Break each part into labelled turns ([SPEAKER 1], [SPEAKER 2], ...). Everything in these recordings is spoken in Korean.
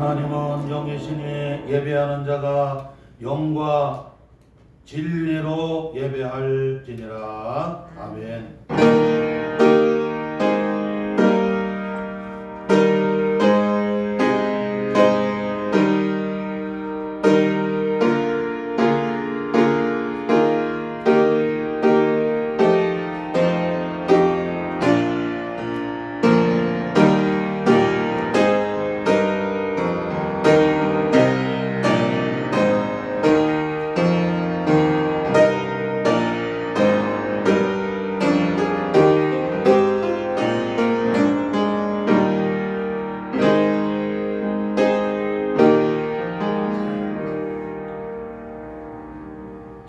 [SPEAKER 1] 하나님은 영이시니 예배하는 자가 영과 진리로 예배할지니라. 아멘.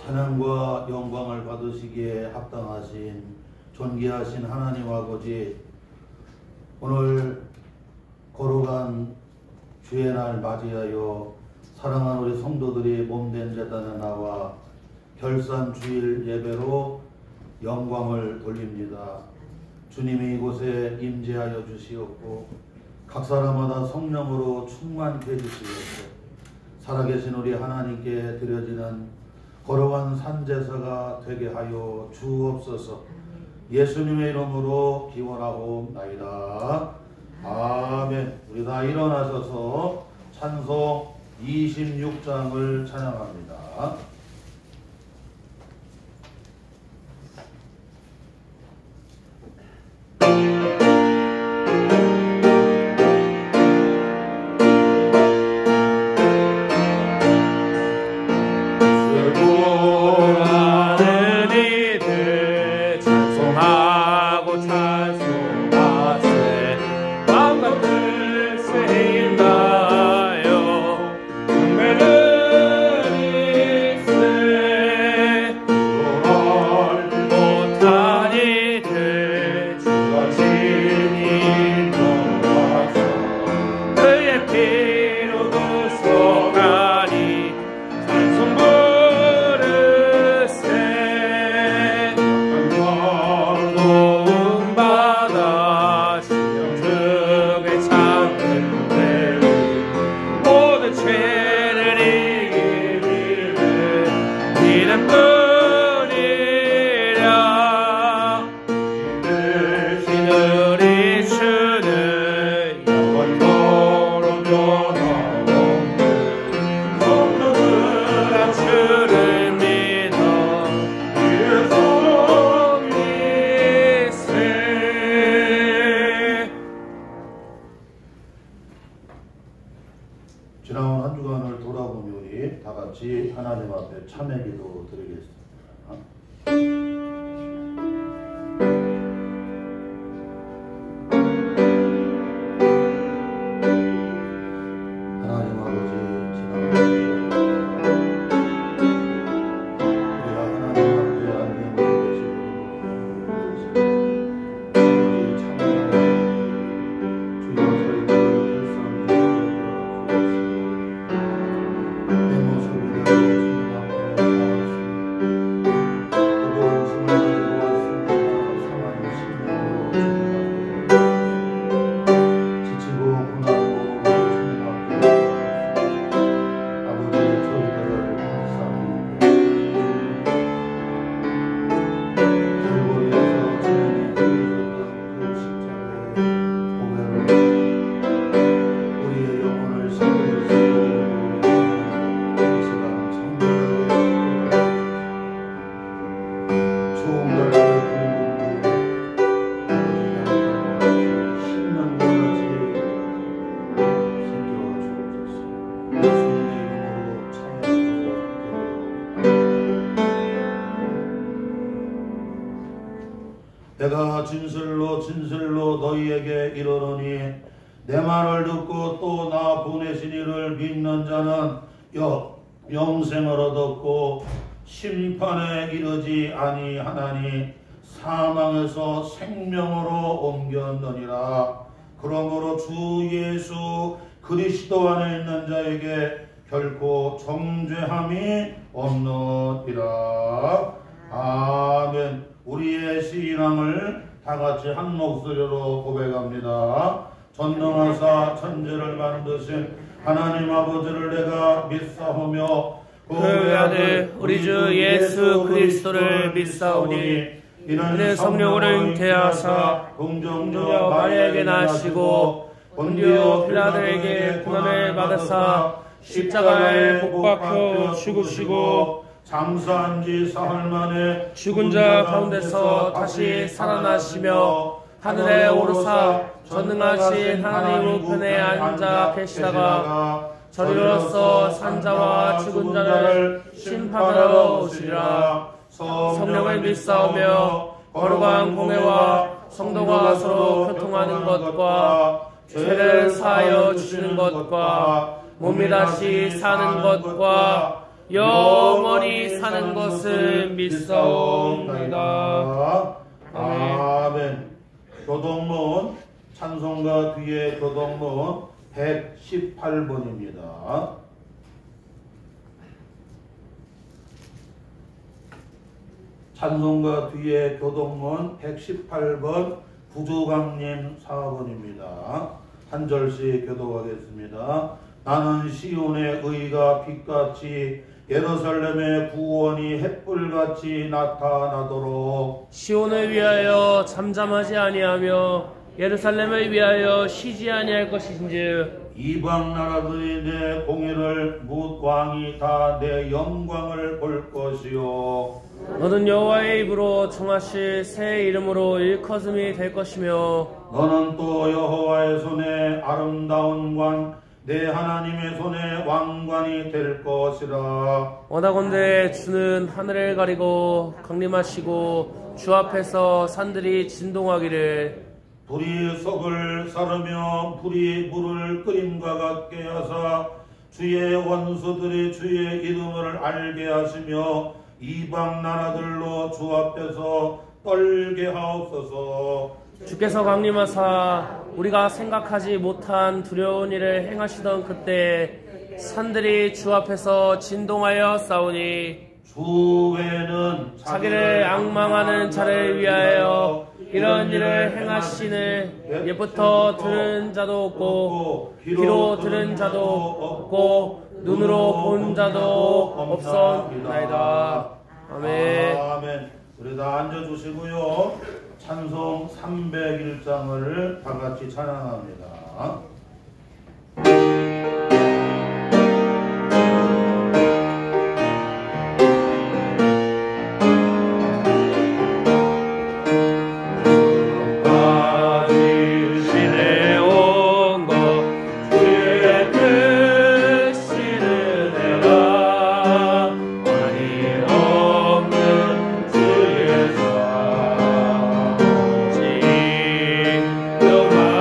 [SPEAKER 1] 찬양과 영광을 받으시기에 합당하신 존귀하신 하나님 아버지, 오늘 거룩한 주의 날 맞이하여 사랑하는 우리 성도들이 몸된 제단에 나와 결산 주일 예배로 영광을 돌립니다. 주님이 이곳에 임재하여 주시옵고 각 사람마다 성령으로 충만케 해주시옵고 살아계신 우리 하나님께 드려지는 거룩한 산제사가 되게 하여 주옵소서. 예수님의 이름으로 기원하옵나이다. 아멘. 우리 다 일어나셔서 찬송 26장을 찬양합니다. 지나온 한 주간을 돌아보며 우리 다 같이 하나님 앞에 참회 기도 드리겠습니다. 하나님 아버지, 지나온 우리가 하나님 앞에 안내하고 계시고 내가 진실로 너희에게 이르노니 내 말을 듣고 또 나 보내신 이를 믿는 자는 영생을 얻었고 심판에 이르지 아니하나니 사망에서 생명으로 옮겼느니라. 그러므로 주 예수 그리스도 안에 있는 자에게 결코 정죄함이 없느니라. 아멘. 우리의 신앙을 다같이 한 목소리로 고백합니다. 전능하사 천지를 만드신 하나님 아버지를 내가 믿사오며
[SPEAKER 2] 그 아들 우리 주 예수 그리스도를 믿사오니 이는 성령으로 잉태하사 동정녀 마리아에게 나시고 본디오 빌라도에게 고난을 받으사 십자가에 못 박혀 죽으시고
[SPEAKER 1] 장사한 지 사흘 만에
[SPEAKER 2] 죽은 자 가운데서 다시 살아나시며 하늘에 오르사 전능하신 하나님 우편에 앉아 계시다가 저리로서 산자와 죽은 자를 심판하러 오시리라. 성령을 믿사오며 거룩한 공회와 성도가 서로 교통하는 것과 죄를 사하여 주시는 것과 몸이 다시 사는 것과 영원히 사는 것을 믿사옵나이다.
[SPEAKER 1] 아멘. 교동문 찬송가 뒤에 교동문 118번입니다. 찬송가 뒤에 교동문 118번 부조강님 4번입니다. 한 절씩 교독하겠습니다. 나는 시온의 의가 빛같이 예루살렘의 구원이 햇불같이 나타나도록
[SPEAKER 2] 시온을 위하여 잠잠하지 아니하며 예루살렘을 위하여 쉬지 아니할 것인즉
[SPEAKER 1] 이방 나라들이 내 공의를 뭇 왕이 다 내 영광을 볼 것이요
[SPEAKER 2] 너는 여호와의 입으로 정하실 새 이름으로 일컬음이 될 것이며
[SPEAKER 1] 너는 또 여호와의 손에 아름다운 관 내 하나님의 손에 왕관이 될 것이라.
[SPEAKER 2] 원하건대 주는 하늘을 가리고 강림하시고 주 앞에서 산들이 진동하기를
[SPEAKER 1] 불이 속을 사르며 불이 물을 끓임과 같게 하사 주의 원수들이 주의 이름을 알게 하시며 이방 나라들로 주 앞에서 떨게 하옵소서.
[SPEAKER 2] 주께서 강림하사 우리가 생각하지 못한 두려운 일을 행하시던 그때 산들이 주 앞에서 진동하여 싸우니
[SPEAKER 1] 주 외에는
[SPEAKER 2] 자기를 앙망하는 자를 위하여 이런 일을 행하시는 옛부터 들은 자도 없고 귀로 들은 자도 없고 눈으로 본 자도 없었나이다. 아멘.
[SPEAKER 1] 아멘. 우리 다 앉아주시고요. 찬송 301장을 다 같이 찬양합니다.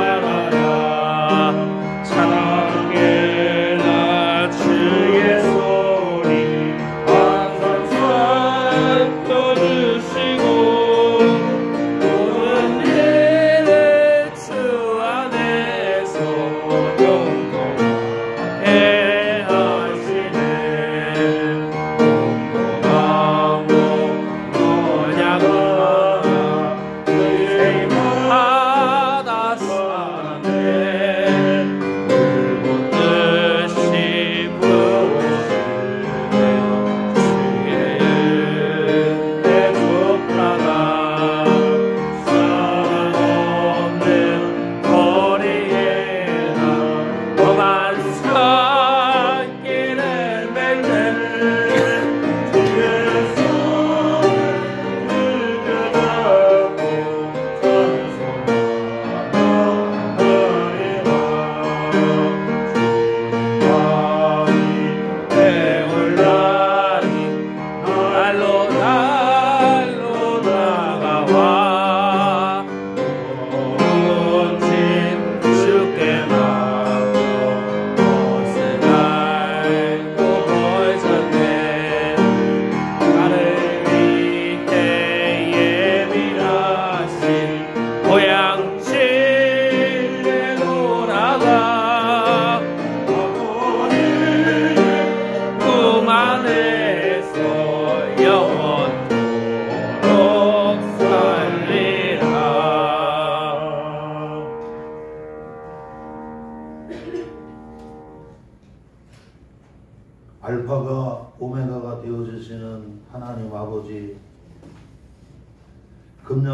[SPEAKER 2] 영원하라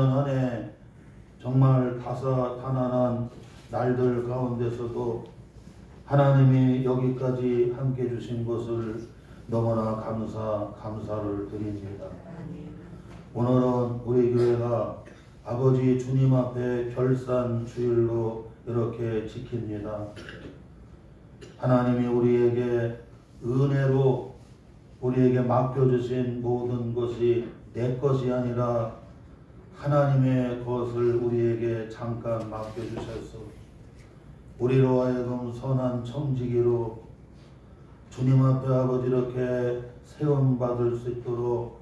[SPEAKER 1] 년 한 해 정말 다사다난한 날들 가운데서도 하나님이 여기까지 함께 주신 것을 너무나 감사를 드립니다. 오늘은 우리 교회가 아버지 주님 앞에 결산 주일로 이렇게 지킵니다. 하나님이 우리에게 은혜로 우리에게 맡겨주신 모든 것이 내 것이 아니라 하나님의 것을 우리에게 잠깐 맡겨주셔서 우리로 하여금 선한 청지기로 주님 앞에 아버지 이렇게 세움받을 수 있도록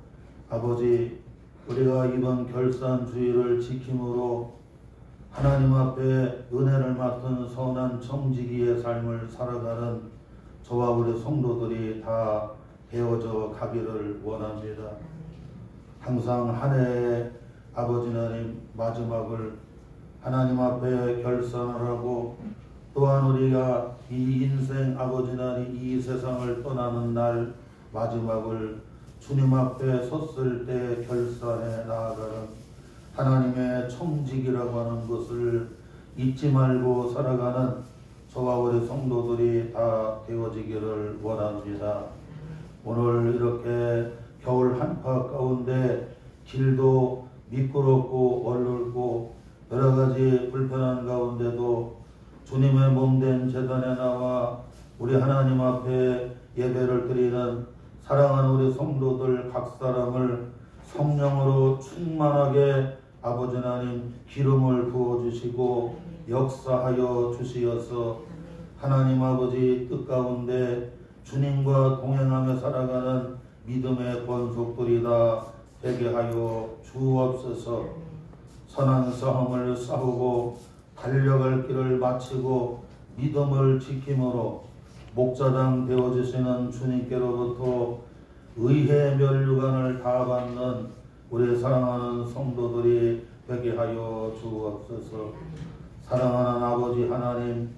[SPEAKER 1] 아버지 우리가 이번 결산주의를 지킴으로 하나님 앞에 은혜를 맡은 선한 청지기의 삶을 살아가는 저와 우리 성도들이 다 되어져 가기를 원합니다. 항상 한 해의 아버지 하나님 마지막을 하나님 앞에 결산을 하고 또한 우리가 이 인생 아버지 하나님 이 세상을 떠나는 날 마지막을 주님 앞에 섰을 때 결산해 나아가는 하나님의 청지기라고 하는 것을 잊지 말고 살아가는 저와 우리 성도들이 다 되어지기를 원합니다. 오늘 이렇게 겨울 한파 가운데 길도 미끄럽고 얼룩고 여러 가지 불편한 가운데도 주님의 몸된 제단에 나와 우리 하나님 앞에 예배를 드리는 사랑하는 우리 성도들 각 사람을 성령으로 충만하게 아버지 하나님 기름을 부어주시고 역사하여 주시어서 하나님 아버지 뜻 가운데 주님과 동행하며 살아가는 믿음의 권속들이 다 되게 하여 주옵소서. 선한 싸움을 싸우고 달려갈 길을 마치고 믿음을 지킴으로 목자당 되어주시는 주님께로부터 의의 면류관을 다 받는 우리 사랑하는 성도들이 되게 하여 주옵소서. 사랑하는 아버지 하나님,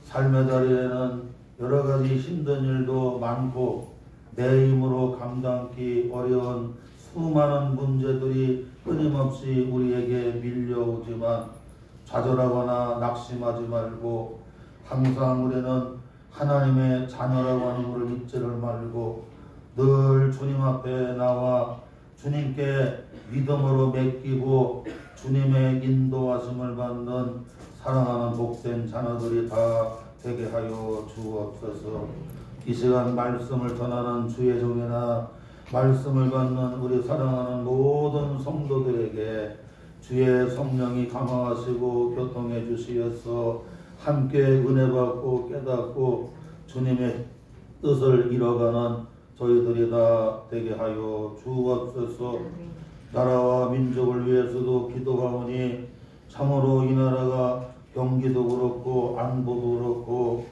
[SPEAKER 1] 삶의 자리에는 여러 가지 힘든 일도 많고 내 힘으로 감당하기 어려운 수많은 문제들이 끊임없이 우리에게 밀려오지만 좌절하거나 낙심하지 말고 항상 우리는 하나님의 자녀라고 하는 것을 잊지를 말고 늘 주님 앞에 나와 주님께 믿음으로 맡기고 주님의 인도하심을 받는 사랑하는 복된 자녀들이 다 되게 하여 주옵소서. 이 시간 말씀을 전하는 주의 종이나 말씀을 받는 우리 사랑하는 모든 성도들에게 주의 성령이 감화하시고 교통해 주시어서 함께 은혜 받고 깨닫고 주님의 뜻을 이뤄가는 저희들이 다 되게 하여 주옵소서. 나라와 민족을 위해서도 기도하오니 참으로 이 나라가 경기도 그렇고 안보도 그렇고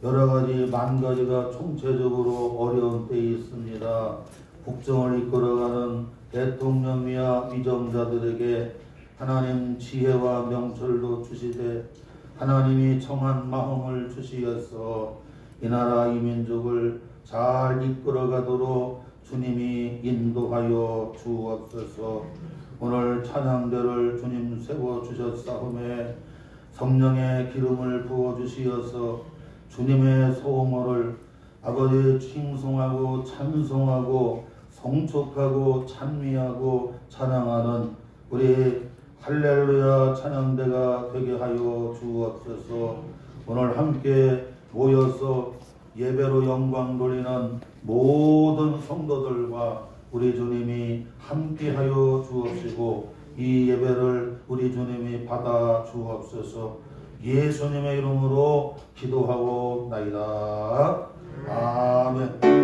[SPEAKER 1] 여러 가지 만 가지가 총체적으로 어려운 때에 있습니다. 국정을 이끌어가는 대통령이야 위정자들에게 하나님 지혜와 명철도 주시되 하나님이 청한 마음을 주시어서 이 나라 이 민족을 잘 이끌어가도록 주님이 인도하여 주옵소서. 오늘 찬양대를 주님 세워주셨사오매 성령의 기름을 부어주시어서 주님의 소원을 아버지 칭송하고 찬송하고 성축하고 찬미하고 찬양하는 우리 할렐루야 찬양대가 되게 하여 주옵소서. 오늘 함께 모여서 예배로 영광 돌리는 모든 성도들과 우리 주님이 함께 하여 주옵시고 이 예배를 우리 주님이 받아 주옵소서. 예수님의 이름으로 기도하고 나이다. 아멘.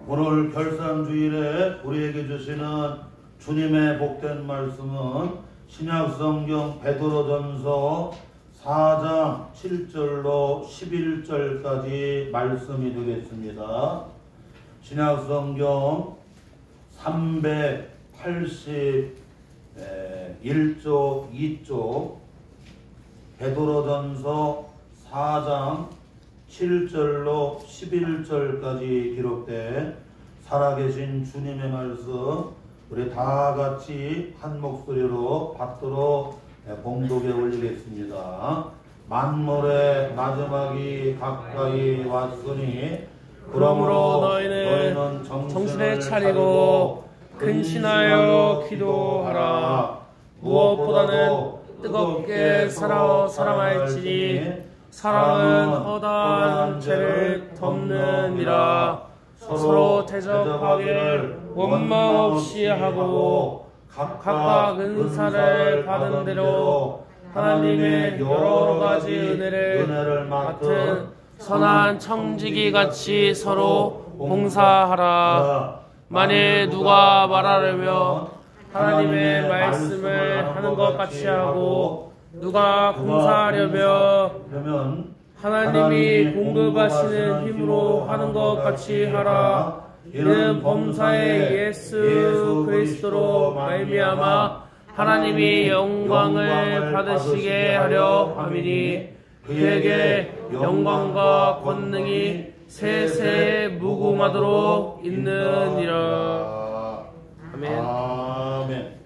[SPEAKER 1] 오늘 결산주일에 우리에게 주시는 주님의 복된 말씀은 신약성경 베드로전서 4장 7절로 11절까지 말씀이 되겠습니다. 신약성경 381쪽 2쪽 베드로전서 4장 7절로 11절까지 기록된 살아계신 주님의 말씀, 우리 다 같이 한 목소리로 받들어 봉독에 올리겠습니다. 만물의 마지막이 가까이 왔으니
[SPEAKER 2] 그러므로 너희는 정신을 차리고 근신하여 기도하라. 무엇보다는 뜨겁게 사랑할지니 사랑은 허다한 죄를 덮느니라. 서로 대접하기를 원망 없이 하고 각각 은사를 받은 대로 하나님의 여러 가지 은혜를 맡은 선한 청지기 같이 서로 봉사하라. 만일 누가 말하려면 하나님의 말씀을 하는 것 같이 하고, 누가 봉사하려면 하나님이 공급하시는 힘으로 하는 것 같이 하라. 이는 범사의 예수 그리스도로 말미암아 하나님이 영광을 받으시게 하려 함이니, 그에게 영광과 권능이 세세 무궁하도록 있느니라. 아멘.
[SPEAKER 1] 아멘.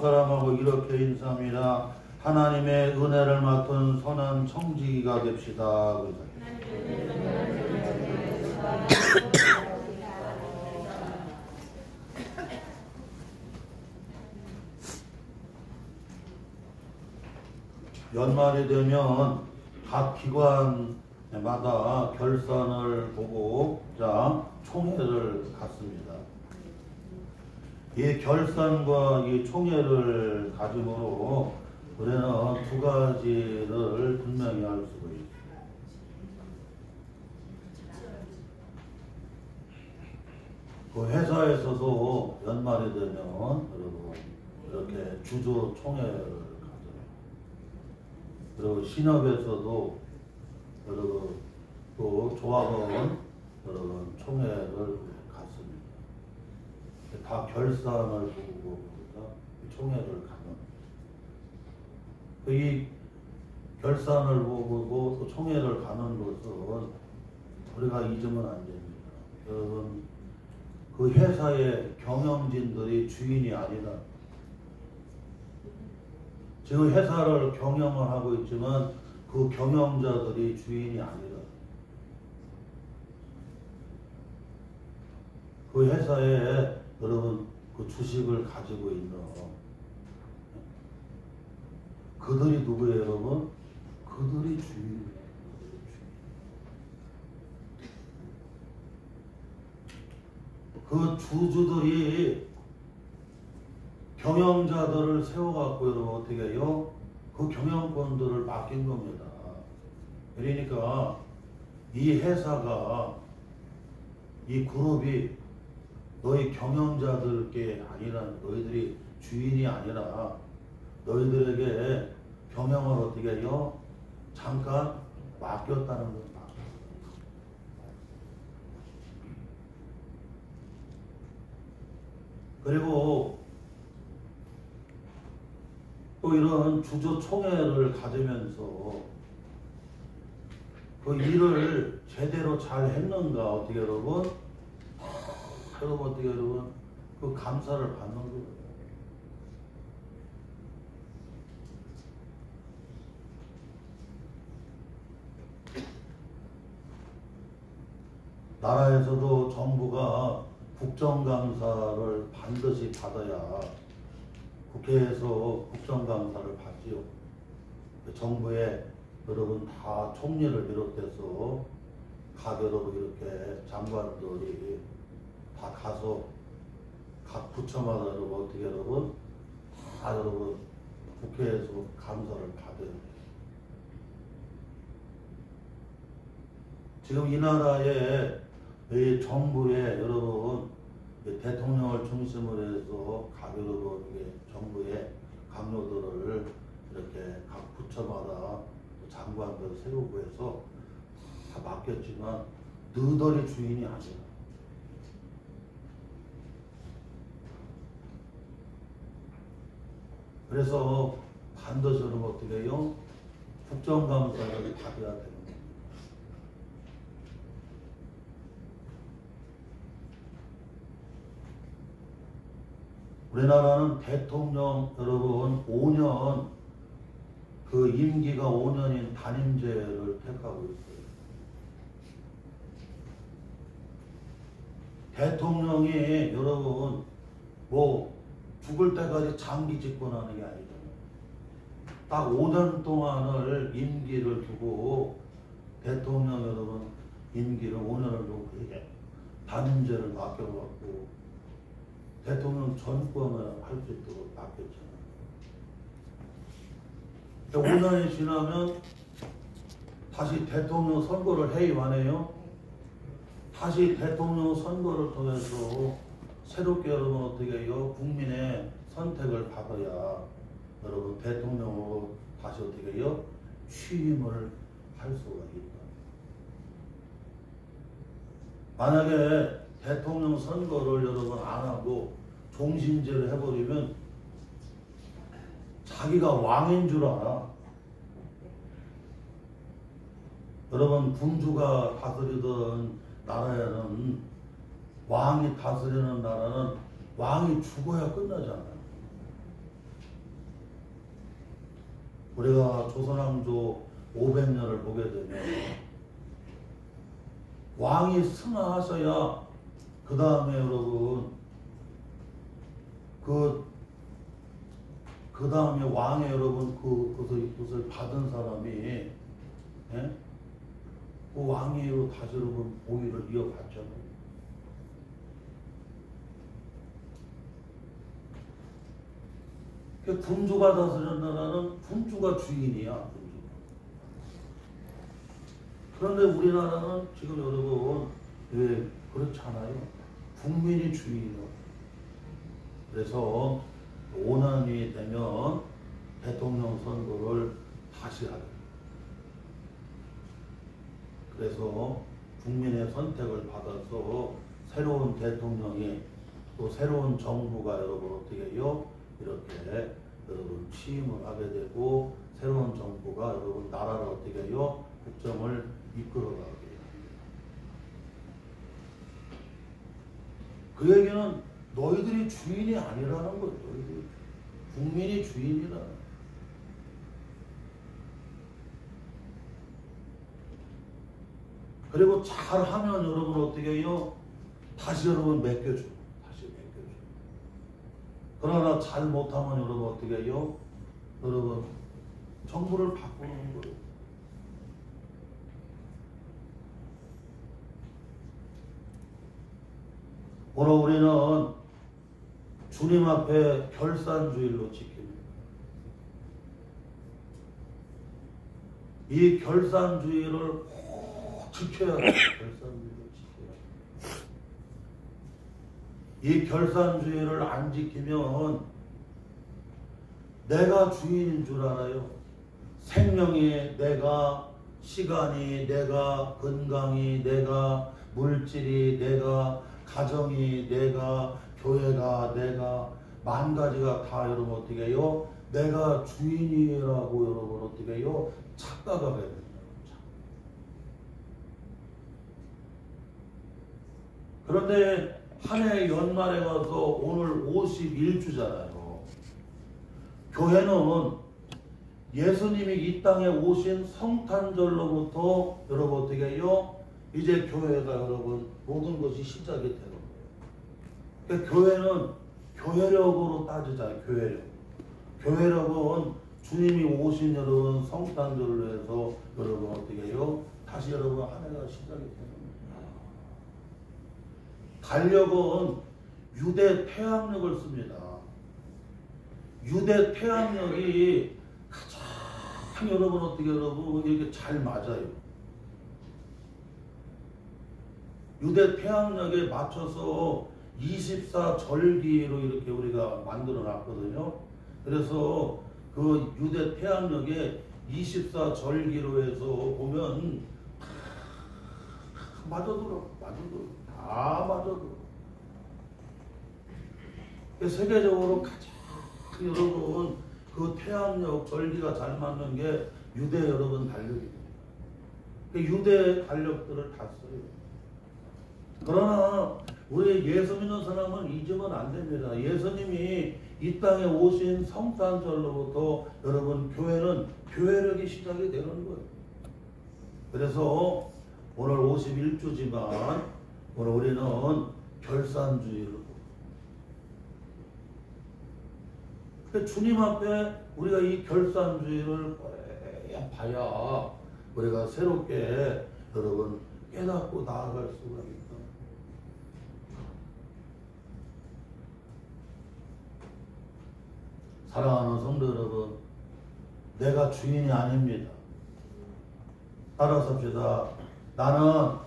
[SPEAKER 1] 사람하고 이렇게 인사합니다. 하나님의 은혜를 맡은 선한 청지기가 됩시다. 연말이 되면 각 기관마다 결산을 보고 총회를 갖습니다. 이 결산과 이 총회를 가지고 우리는 두 가지를 분명히 알 수가 있습니다. 그 회사에서도 연말이 되면 여러분 이렇게 주주 총회를 가져요. 그리고 신협에서도 여러분 또 조합원 여러분 총회를 갖습니다. 다 결산을 보고 총회를 가는. 이 결산을 보고 또 총회를 가는 것은 우리가 잊으면 안 됩니다. 여러분 그 회사의 경영진들이 주인이 아니라 지금 회사를 경영을 하고 있지만 그 경영자들이 주인이 아니라 그 회사에 여러분 그 주식을 가지고 있는 그들이 누구예요, 여러분? 그들이 주인이에요. 그 주주들이 경영자들을 세워갖고 여러분 어떻게 해요? 그 경영권들을 맡긴 겁니다. 그러니까 이 회사가 이 그룹이 너희 경영자들께 아니라 너희들이 주인이 아니라 너희들에게 경영을 어떻게 해요? 잠깐 맡겼다는 겁니다. 그리고 또 이런 주주총회를 가지면서 그 일을 제대로 잘 했는가 어떻게 여러분? 여러분 어떻게 여러분? 그 감사를 받는 거예요. 나라에서도 정부가 국정감사를 반드시 받아야 국회에서 국정감사를 받지요. 정부에 여러분 다 총리를 비롯해서 각 여러분 이렇게 장관들이 다 가서 각 부처마다 여러분 어떻게 여러분 다 여러분 국회에서 감사를 받아요. 지금 이 나라의 이 정부의 여러분 대통령을 중심으로 해서 각 여러분 정부의 강요들을 이렇게 각 부처마다 장관들 세우고 해서 다 맡겼지만 너희들이 주인이 아니야. 그래서 반드시 어떻게 해요? 국정감사를 받아야 되는 거예요. 우리나라는 대통령 여러분 5년 그 임기가 5년인 단임제를 택하고 있어요. 대통령이 여러분 뭐 죽을 때까지 장기 집권하는 게 아니잖아요. 딱 5년 동안을 임기를 두고 대통령 여러분 임기를 5년을 두고 단임제를 맡겨갖고 대통령 전권을 할 수 있도록 맡겼잖아요. 5년이 지나면 다시 대통령 선거를 해임 안 해요? 다시 대통령 선거를 통해서 새롭게 여러분 어떻게 해요? 국민의 선택을 받아야 여러분 대통령으로 다시 어떻게 해요? 취임을 할 수가 있다. 만약에 대통령 선거를 여러분 안 하고 종신제를 해버리면 자기가 왕인 줄 알아. 여러분 군주가 다스리던 나라에는 왕이 다스리는 나라는 왕이 죽어야 끝나잖아요. 우리가 조선왕조 500년을 보게 되면 왕이 승하하셔야 그 다음에 여러분 그 다음에 왕의 여러분 그것을 받은 사람이 예? 그 왕위로 다시 여러분 보위를 이어갔잖아요. 군주가 다스리는 나라는 군주가 주인이야. 군주가. 그런데 우리나라는 지금 여러분 왜 그렇지 않아요? 국민이 주인이요. 그래서 5년이 되면 대통령 선거를 다시 하게. 그래서 국민의 선택을 받아서 새로운 대통령이 또 새로운 정부가 여러분 어떻게 해요? 이렇게 여러분 취임을 하게 되고 새로운 정부가 여러분 나라를 어떻게 해요? 국정을 이끌어가게 합니다. 그 얘기는 너희들이 주인이 아니라는 거예요. 너희들이 국민이 주인이라는 거예요. 그리고 잘하면 여러분 어떻게 해요? 다시 여러분 맡겨줘. 다시 맡겨줘. 그러나 잘 못하면 여러분 어떻게 해요? 여러분 정부를 바꾸는 거예요. 오늘 우리는 주님 앞에 결산주일로 지킵니다. 이 결산주일을 꼭 지켜야 돼요. 결산주일을 지켜야 돼요. 이 결산주일을 안 지키면 내가 주인인 줄 알아요. 생명이 내가, 시간이 내가, 건강이 내가, 물질이 내가, 가정이 내가, 교회가 내가, 만 가지가 다 여러분 어떻게 해요? 내가 주인이라고 여러분 어떻게 해요? 착각하게 됩니다. 그런데 한 해 연말에 가서 오늘 51주잖아요. 교회는 예수님이 이 땅에 오신 성탄절로부터 여러분 어떻게 해요? 이제 교회가 여러분 모든 것이 시작이 되는 거예요. 그러니까 교회는 교회력으로 따지잖아요. 교회력. 교회력은 주님이 오신 여러분 성탄절로 해서 여러분 어떻게 해요? 다시 여러분 한 해가 시작이 되는 거예요. 달력은 유대 태양력을 씁니다. 유대 태양력이 가장 여러분 어떻게 여러분 이렇게 잘 맞아요. 유대 태양력에 맞춰서 24절기로 이렇게 우리가 만들어 놨거든요. 그래서 그 유대 태양력에 24절기로 해서 보면 맞아들어. 다 맞아들어. 세계적으로 가장 여러분 그 태양력 절기가 잘 맞는 게 유대 여러분 달력입니다. 유대 달력들을 다 써요. 그러나 우리 예수 믿는 사람은 잊으면 안 됩니다. 예수님이 이 땅에 오신 성탄절로부터 여러분 교회는 교회력이 시작이 되는 거예요. 그래서 오늘 51주지만 오늘 우리는 결산주의로 주님 앞에 우리가 이 결산주의를 봐야 우리가 새롭게 여러분 깨닫고 나아갈 수가 있다. 사랑하는 성도 여러분, 내가 주인이 아닙니다. 따라서 합시다. 나는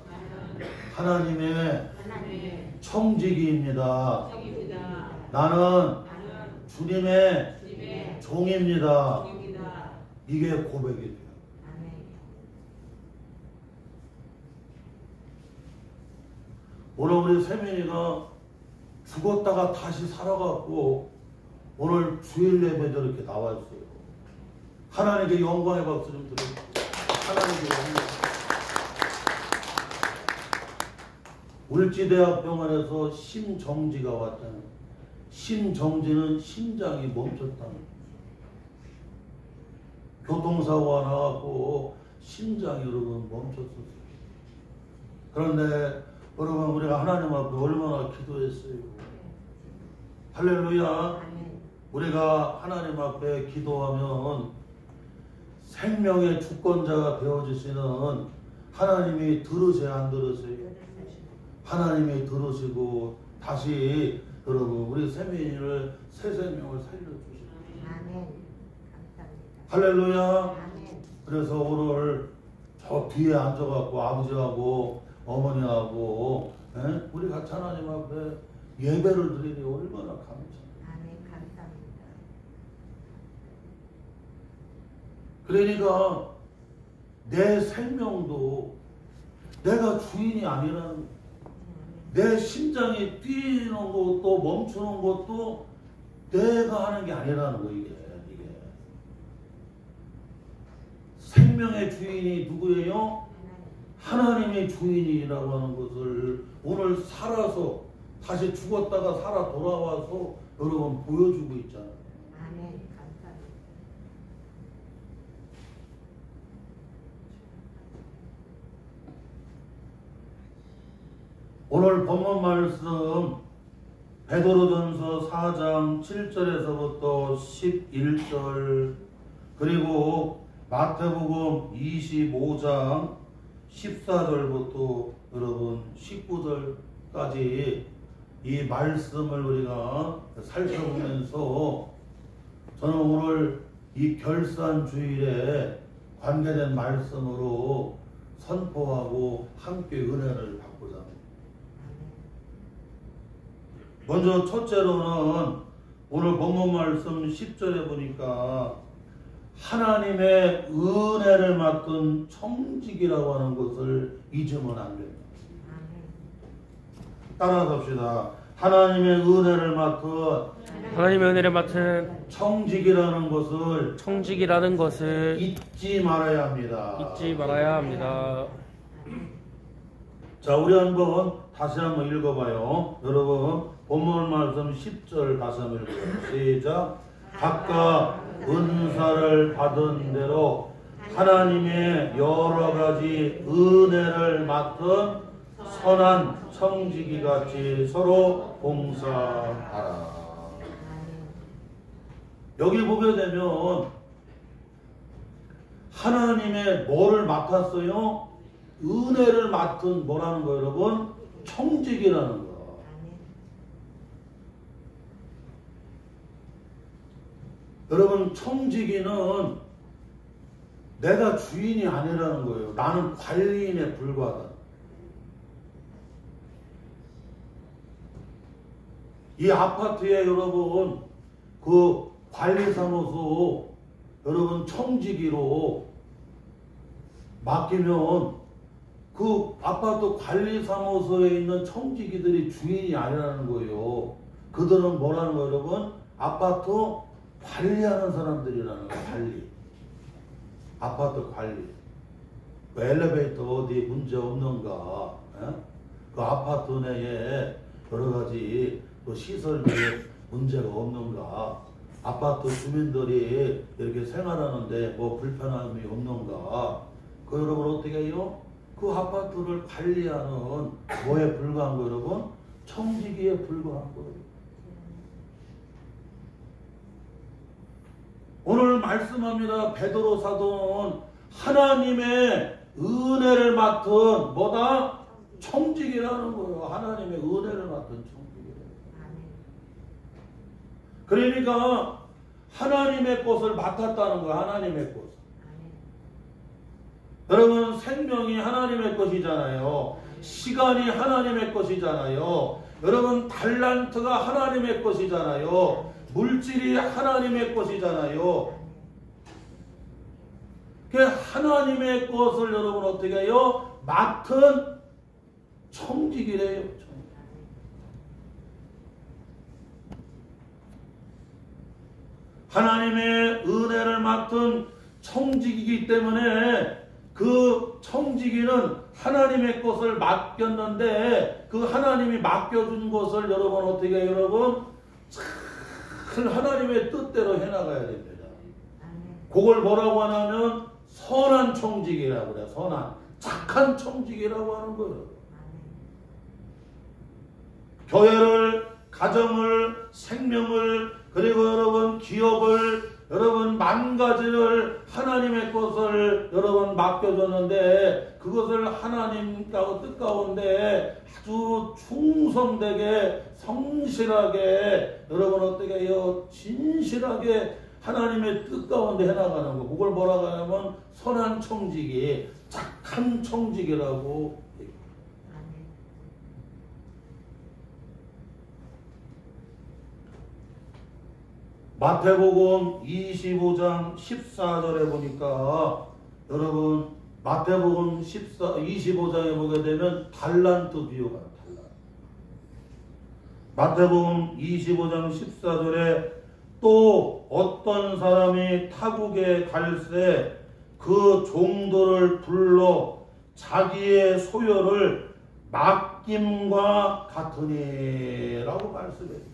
[SPEAKER 1] 하나님의 청지기입니다. 나는 주님의 종입니다. 이게 고백이 돼요. 오늘 우리 세민이가 죽었다가 다시 살아갔고 오늘 주일 예배 저렇게 나왔어요. 하나님께 영광의 박수 좀 드립니다. 하나님께 영광. 울지대학병원에서 심정지가 왔잖아요. 심정지는 심장이 멈췄다는 거예요. 교통사고가 나갖고 심장이 여러분 멈췄었어요. 그런데 여러분 우리가 하나님 앞에 얼마나 기도했어요. 할렐루야. 우리가 하나님 앞에 기도하면 생명의 주권자가 되어주시는 하나님이 들으세요, 안 들으세요? 하나님이 들으시고 다시 여러분 우리 세민이를 새 생명을 살려주시고.
[SPEAKER 3] 아멘. 감사합니다.
[SPEAKER 1] 할렐루야.
[SPEAKER 3] 아멘.
[SPEAKER 1] 그래서 오늘 저 뒤에 앉아갖고 아버지하고 어머니하고 우리 같이 하나님 앞에 예배를 드리니 얼마나 감사해요.
[SPEAKER 3] 아멘. 감사합니다.
[SPEAKER 1] 그러니까 내 생명도 내가 주인이 아니라는, 내 심장이 뛰는 것도 멈추는 것도 내가 하는 게 아니라는 거. 이게 생명의 주인이 누구예요? 하나님의 주인이라고 하는 것을 오늘 살아서 다시 죽었다가 살아 돌아와서 여러분 보여주고 있잖아요.
[SPEAKER 3] 아멘. 감사합니다.
[SPEAKER 1] 오늘 본문 말씀 베드로전서 4장 7절에서부터 11절, 그리고 마태복음 25장 14절부터 여러분 19절까지 이 말씀을 우리가 살펴보면서 저는 오늘 이 결산주일에 관계된 말씀으로 선포하고 함께 은혜를 받고자 합니다. 먼저 첫째로는 오늘 본문 말씀 10절에 보니까 하나님의 은혜를 맡은 청직이라고 하는 것을 잊으면 안 됩니다. 따라서 합시다. 하나님의 은혜를 맡은 청직이라는 것을 잊지 말아야 합니다. 자, 우리 다시 한번 읽어봐요. 여러분 본문 말씀 10절 다시 한번 읽어봐요. 시작. 각각 은사를 받은 대로 하나님의 여러 가지 은혜를 맡은 선한 청지기 같이 서로 봉사하라. 여기 보게 되면 하나님의 뭐를 맡았어요? 은혜를 맡은 뭐라는 거예요, 여러분? 청직이라는 거. 여러분, 청지기는 내가 주인이 아니라는 거예요. 나는 관리인에 불과하다. 이 아파트에 여러분 그 관리사무소 여러분 청지기로 맡기면 그 아파트 관리사무소에 있는 청지기들이 주인이 아니라는 거예요. 그들은 뭐라는 거예요, 여러분? 아파트 관리하는 사람들이라는 거예요. 관리. 아파트 관리. 그 엘리베이터 어디 문제 없는가? 그 아파트 내에 여러 가지 그 시설비에 문제가 없는가? 아파트 주민들이 이렇게 생활하는데 뭐 불편함이 없는가? 그 여러분 어떻게 해요? 그 아파트를 관리하는 뭐에 불과한 거 여러분? 청지기에 불과한 거예요. 오늘 말씀합니다. 베드로 사도는 하나님의 은혜를 맡은 뭐다? 청지기라는 거예요. 하나님의 은혜를 맡은 청지기래요. 그러니까 하나님의 것을 맡았다는 거예요. 하나님의 것. 여러분 생명이 하나님의 것이잖아요. 시간이 하나님의 것이잖아요. 여러분 달란트가 하나님의 것이잖아요. 물질이 하나님의 것이잖아요. 그 하나님의 것을 여러분 어떻게 해요? 맡은 청지기래요. 하나님의 은혜를 맡은 청지기이기 때문에 그 청지기는 하나님의 것을 맡겼는데 그 하나님이 맡겨준 것을 여러분 어떻게 해요? 여러분 잘 하나님의 뜻대로 해나가야 됩니다. 그걸 뭐라고 하냐면 선한 청직이라고 그래요. 선한 착한 청직이라고 하는 거예요. 교회를, 가정을, 생명을, 그리고 여러분 기업을, 여러분 만 가지를 하나님의 것을 여러분 맡겨줬는데 그것을 하나님 뜻 가운데 아주 충성되게 성실하게 여러분 어떻게 해요? 진실하게 하나님의 뜻 가운데 해나가는 거. 그걸 뭐라고 하냐면 선한 청직이 착한 청직이라고. 마태복음 25장 14절에 보니까 여러분 마태복음 25장에 보게 되면 달란트 비유가 달란트. 마태복음 25장 14절에 또 어떤 사람이 타국에 갈새 그 종들을 불러 자기의 소유를 맡김과 같으니라고 말씀했습니다.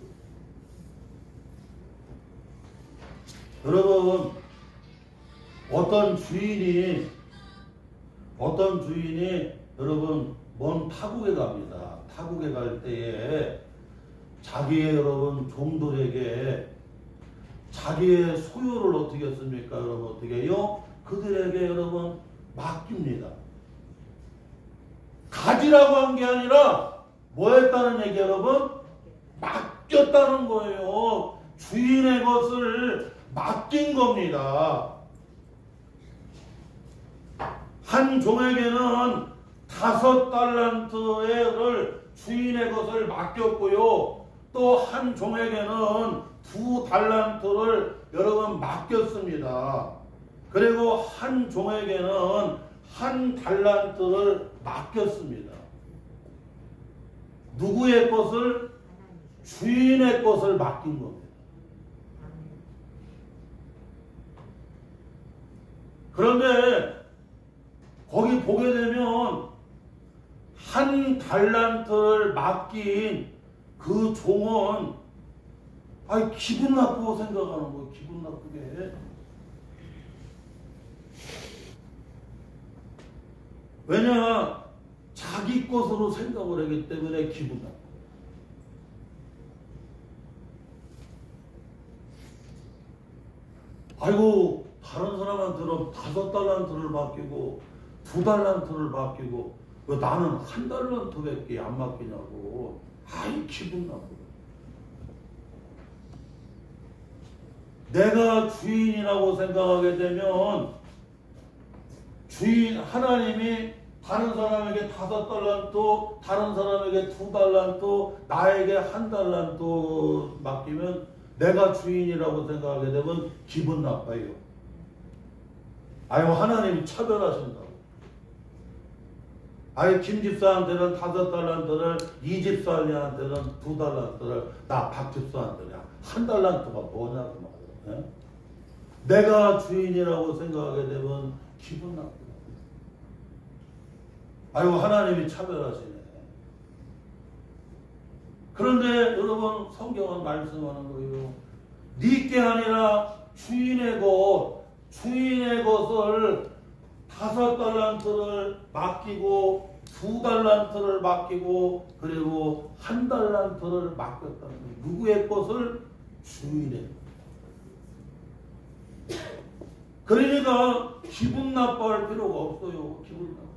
[SPEAKER 1] 여러분 어떤 주인이 여러분 먼 타국에 갑니다. 타국에 갈 때에 자기의 여러분 종들에게 자기의 소유를 어떻게 했습니까? 여러분 어떻게 해요? 그들에게 여러분 맡깁니다. 가지라고 한 게 아니라 뭐 했다는 얘기 여러분? 맡겼다는 거예요. 주인의 것을 맡긴 겁니다. 한 종에게는 5달란트를 주인의 것을 맡겼고요. 또 한 종에게는 2달란트를 여러분 맡겼습니다. 그리고 한 종에게는 1달란트를 맡겼습니다. 누구의 것을? 주인의 것을 맡긴 겁니다. 그런데 거기 보게 되면 1달란트를 맡긴 그 종은 기분 나쁘고 생각하는 거예요. 기분 나쁘게. 왜냐? 자기 것으로 생각을 하기 때문에 기분 나쁘고. 아이고 다른 사람한테는 5달란트를 맡기고 2달란트를 맡기고 왜 나는 1달란트밖에 안 맡기냐고. 기분 나쁘고. 내가 주인이라고 생각하게 되면 하나님이 다른 사람에게 5달란트, 다른 사람에게 2달란트, 나에게 1달란트 맡기면 내가 주인이라고 생각하게 되면 기분 나빠요. 하나님이 차별하신다고. 김 집사한테는 5달란트를, 이 집사한테는 2달란트를, 나 박 집사한테는 1달란트가 뭐냐고 말이야. 내가 주인이라고 생각하게 되면 기분 나쁘다. 하나님이 차별하시네. 그런데 여러분 성경은 말씀하는 거예요. 네게 아니라 주인의 것을 5달란트를 맡기고 2달란트를 맡기고 그리고 1달란트를 맡겼다는 거예요. 누구의 것을? 주인의 것. 그러니까 기분 나빠할 필요가 없어요. 기분 나빠.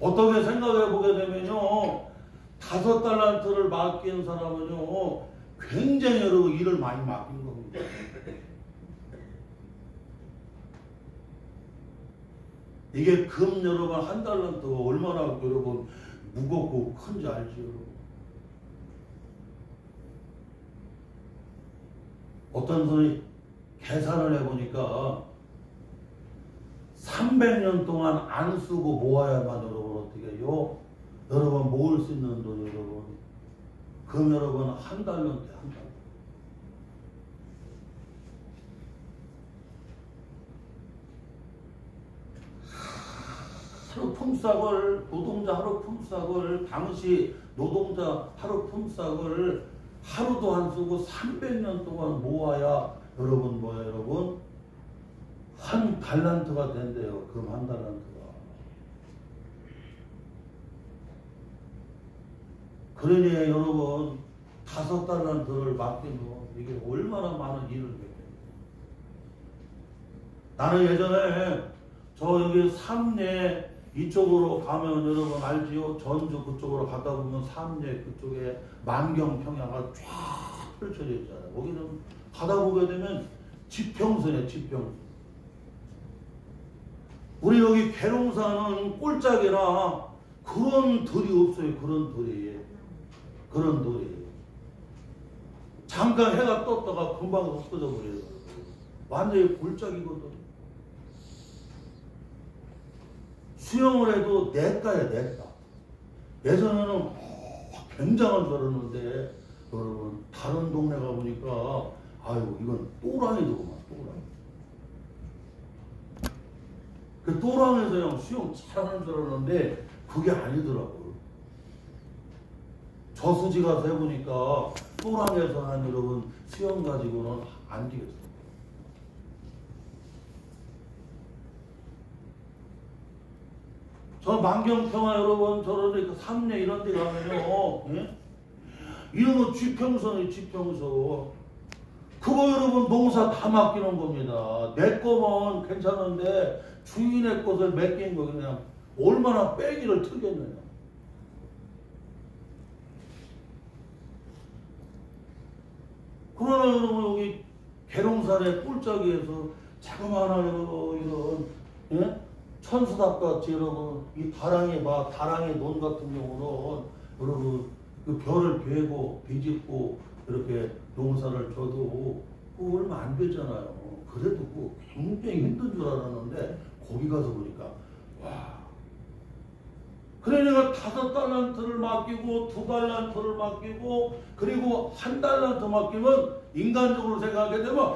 [SPEAKER 1] 어떻게 생각해 보게 되면요, 5달란트를 맡긴 사람은요 굉장히 여러 일을 많이 맡긴 겁니다. 이게 금 여러분 1달란트가 얼마나 여러분 무겁고 큰지 알죠? 여러분. 어떤 분이 계산을 해보니까 300년 동안 안 쓰고 모아야만 여러분 어떻게 해요? 여러분 모을 수 있는 돈 여러분. 그럼 여러분 1달란트. 하루 품삯을, 노동자 하루 품삯을, 당시 노동자 하루 품삯을 하루도 안 쓰고 300년 동안 모아야 여러분 뭐야 여러분? 한 달란트가 된대요. 금 한 달란트가. 그러니 여러분 5달란트를 맡기면 이게 얼마나 많은 일을 했겠어요. 나는 예전에 저 여기 삼례 이쪽으로 가면 여러분 알지요? 전주 그쪽으로 가다 보면 삼례 그쪽에 만경평야가 쫙 펼쳐져 있잖아요. 거기는 가다 보게 되면 지평선이에요. 지평선. 우리 여기 계룡산은 꼴짝이나 그런 들이 없어요. 그런 들이. 그런 들이. 잠깐 해가 떴다가 금방 없어져 버려요. 완전히 꼴짝이거든. 수영을 해도 냇가야 냇가. 예전에는 굉장한 줄 알았는데 여러분 다른 동네 가보니까 아유 이건 또랑이더구만 또랑이. 그 또랑에서 그냥 수영 잘하는 줄 알았는데 그게 아니더라고요. 저수지 가서 해보니까 또랑에서 한 여러분 수영 가지고는 안 되겠어요. 저 만경평화 여러분 저런 삼례 이런 데 가면요 예? 이런 거 지평선이에요. 지평선. 그거 여러분 농사 다 맡기는 겁니다. 내 거면 괜찮은데 주인의 것을 맡긴 거 그냥 얼마나 빼기를 틀겠느냐. 그러나 여러분 여기 계룡산의 꿀짜기에서 자그마한 이런 예? 천수답같이 여러분 이 다랑의 논 같은 경우는 여러분 그 별을 베고 비집고 이렇게 농사를 져도 그거 얼마 안 되잖아요. 그래도 그 굉장히 힘든 줄 알았는데 거기 가서 보니까 와. 그래 내가 5달란트를 맡기고 2달란트를 맡기고 그리고 1달란트 맡기면 인간적으로 생각하게 되면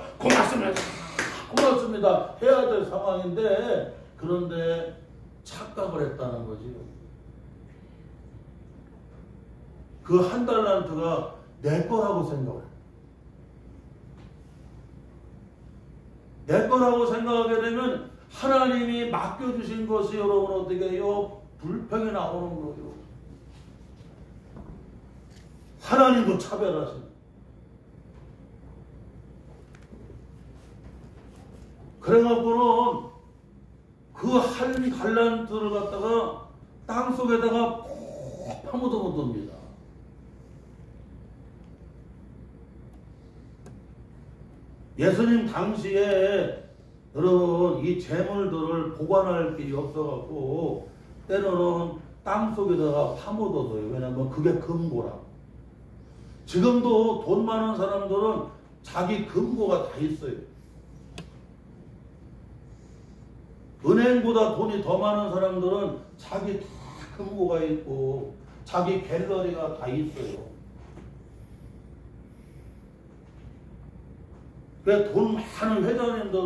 [SPEAKER 1] 고맙습니다 해야 될 상황인데 그런데 착각을 했다는 거지. 그 1달란트가 내 거라고 생각을 해. 내 거라고 생각하게 되면 하나님이 맡겨주신 것이 여러분 어떻게 해요? 불평이 나오는 거예요. 하나님도 차별하시는. 그래갖고는 그 1달란트를 갖다가 땅속에다가 푹 파묻어 놓습니다. 예수님 당시에 여러분 이 재물들을 보관할 길이 없어갖고 때로는 땅속에다가 파묻어둬요. 왜냐하면 그게 금고라. 지금도 돈 많은 사람들은 자기 금고가 다 있어요. 은행보다 돈이 더 많은 사람들은 자기 다 금고가 있고 자기 갤러리가 다 있어요. 그래서 돈 많은 회장님들은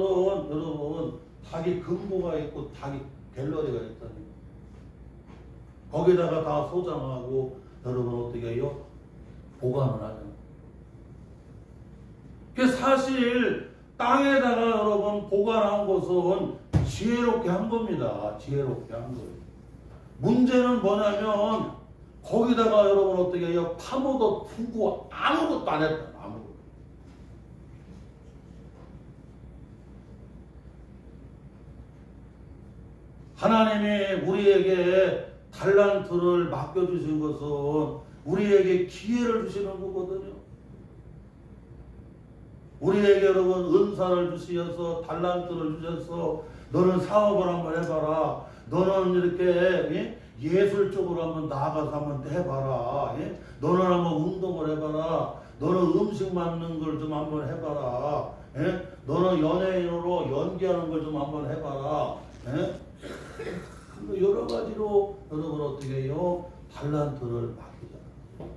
[SPEAKER 1] 여러분 자기 금고가 있고 자기 갤러리가 있다니. 거기다가 다 소장하고 여러분 어떻게 해요? 보관을 하잖아요. 그 사실 땅에다가 여러분 보관한 것은 지혜롭게 한 겁니다. 지혜롭게 한 거예요. 문제는 뭐냐면 거기다가 여러분 어떻게 해요? 파묻어 두고 아무것도 안 했다. 아무것도. 하나님이 우리에게 달란트를 맡겨주신 것은 우리에게 기회를 주시는 거거든요. 우리에게 여러분 은사를 주시어서 달란트를 주셔서 너는 사업을 한번 해봐라. 너는 이렇게 예술 쪽으로 한번 나아가서 한번 해봐라. 너는 한번 운동을 해봐라. 너는 음식 만드는 걸 좀 한번 해봐라. 너는 연예인으로 연기하는 걸 좀 한번 해봐라. 여러 가지로 여러분 어떻게 해요? 달란트를 맡기잖아요.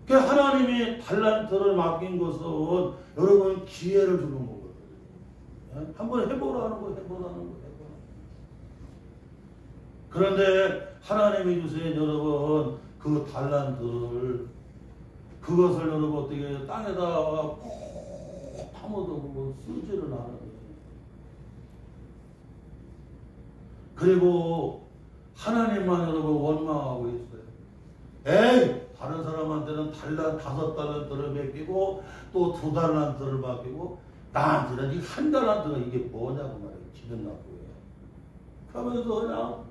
[SPEAKER 1] 그 하나님이 달란트를 맡긴 것은 여러분 기회를 주는 거거든요. 한번 해보라는 거, 해보라는 거. 그런데 하나님이 주신 여러분 그 달란트를 그것을 여러분 어떻게 땅에다가 꼭 파묻어보고 쓰지를 않아요. 그리고 하나님만 여러분 원망하고 있어요. 에이, 다른 사람한테는 달란 5달란트를 맡기고 또 2달란트를 맡기고 나한테는 이 1달란트가 이게 뭐냐고 말이에요. 기분 나쁘게. 그러면서 그냥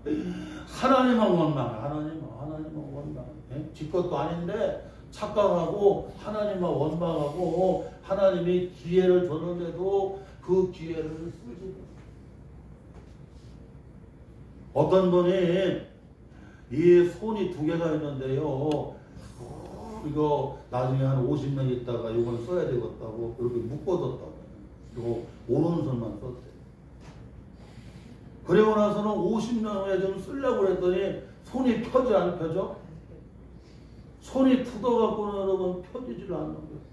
[SPEAKER 1] 하나님만 원망해. 하나님만 원망해. 지 것도 아닌데 착각하고 하나님만 원망하고 하나님이 기회를 줬는데도 그 기회를 쓰지 못해요. 어떤 분이 이 손이 2개가 있는데요. 이거 나중에 한 50년 있다가 이걸 써야 되겠다고 그렇게 묶어뒀다고. 요 오른손만 썼대요. 그리고 나서는 50년 후에 좀 쓰려고 그랬더니 손이 펴지 안 펴져? 손이 굳어갖고는 여러분 펴지질 않는 거예요.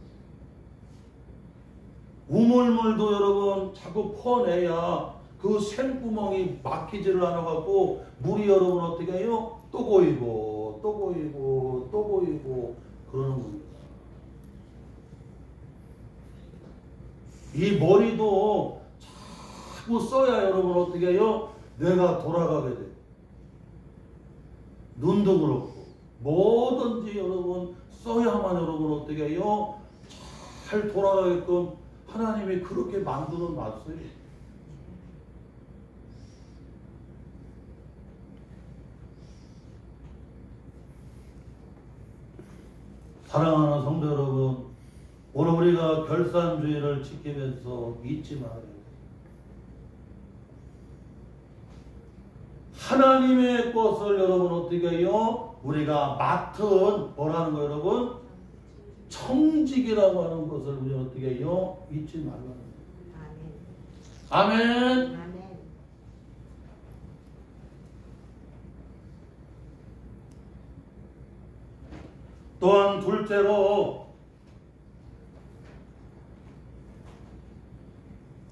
[SPEAKER 1] 우물물도 여러분 자꾸 퍼내야 그 샘구멍이 막히지를 않아갖고 물이 여러분 어떻게 해요? 또 고이고 또 고이고 또 고이고 그러는 겁니다. 이 머리도 자꾸 써야 여러분 어떻게 해요? 뇌가 돌아가게 돼요. 눈도 그렇고 뭐든지 여러분 써야만 여러분 어떻게 해요? 잘 돌아가게끔 하나님이 그렇게 만들어 놨어요. 사랑하는 성도 여러분, 오늘 우리가 결산주의를 지키면서 잊지 말아요. 하나님의 것을 여러분 어떻게 해요? 우리가 맡은 뭐라는 거 여러분? 청직이라고 하는 것을 우리 어떻게 해요? 잊지 말라는 거예요. 아멘.
[SPEAKER 3] 아멘.
[SPEAKER 1] 또한 둘째로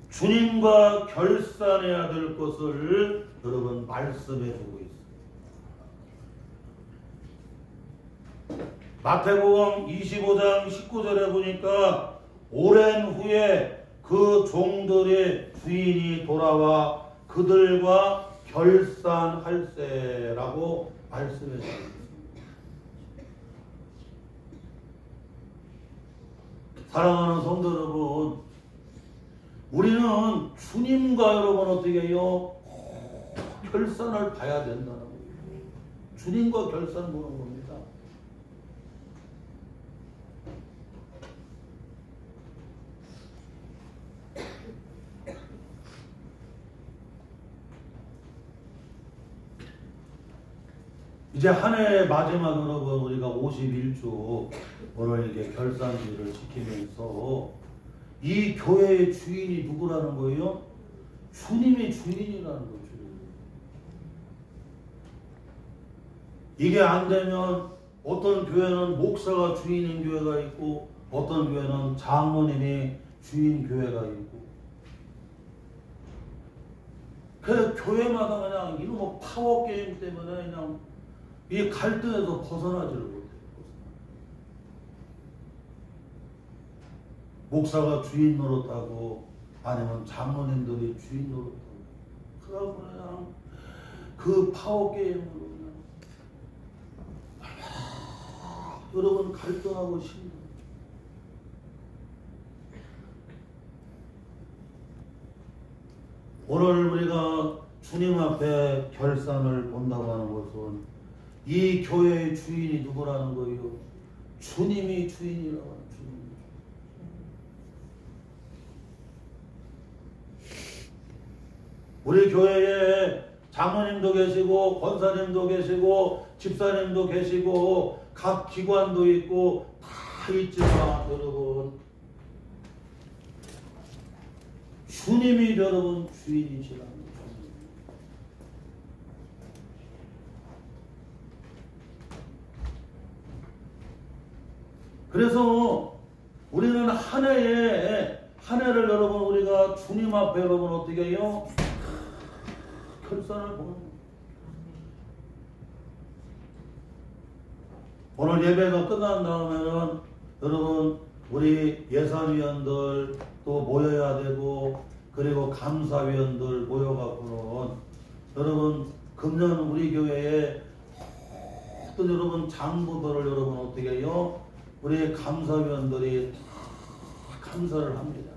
[SPEAKER 1] 주님과 결산해야 될 것을 여러분 말씀해 주고 있습니다. 마태복음 25장 19절에 보니까 오랜 후에 그 종들의 주인이 돌아와 그들과 결산할세라고 말씀해 주고 있습니다. 사랑하는 성도 여러분, 우리는 주님과 여러분 어떻게 해요? 결산을 봐야 된다는 거예요. 주님과 결산 보는 겁니다. 이제 한 해의 마지막 여러분 우리가 51주 오늘 이제 결산주의를 지키면서 이 교회의 주인이 누구라는 거예요? 주님이 주인이라는 거죠. 이게 안 되면 어떤 교회는 목사가 주인인 교회가 있고 어떤 교회는 장로님이 주인 교회가 있고 그 교회마다 그냥 이런 파워게임 때문에 그냥 이 갈등에서 벗어나지를 못해요. 목사가 주인 노릇하고 아니면 장로님들이 주인 노릇하고 그러고 그냥 그 파워게임으로 그냥 여러분 갈등하고 싶은 오늘 우리가 주님 앞에 결산을 본다고 하는 것은 이 교회의 주인이 누구라는 거예요? 주님이 주인이라고 하는 주님. 우리 교회에 장로님도 계시고 권사님도 계시고 집사님도 계시고 각 기관도 있고 다 있지만 여러분 주님이 여러분 주인이시라는 거예요. 그래서 우리는 한 해를 여러분 우리가 주님 앞에 여러분 어떻게 해요? 결산을 보는 거예요. 오늘 예배가 끝난 다음에는 여러분 우리 예산위원들 또 모여야 되고 그리고 감사위원들 모여갖고는 여러분 금년 우리 교회에 또 여러분 장부들을 여러분 어떻게 해요? 우리 감사위원들이 다 감사를 합니다.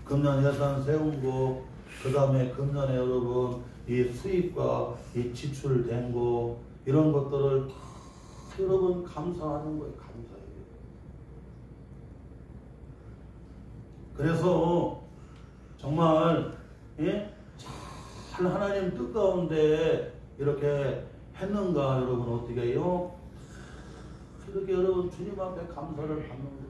[SPEAKER 1] 금년 예산 세운 거, 그 다음에 금년에 여러분 이 수입과 이 지출된 거 이런 것들을 다 여러분 감사하는 거예요. 감사해요. 그래서 정말 예? 잘 하나님 뜻 가운데 이렇게 했는가 여러분 어떻게 해요? 이렇게 여러분 주님 앞에 감사를 받는 거예요.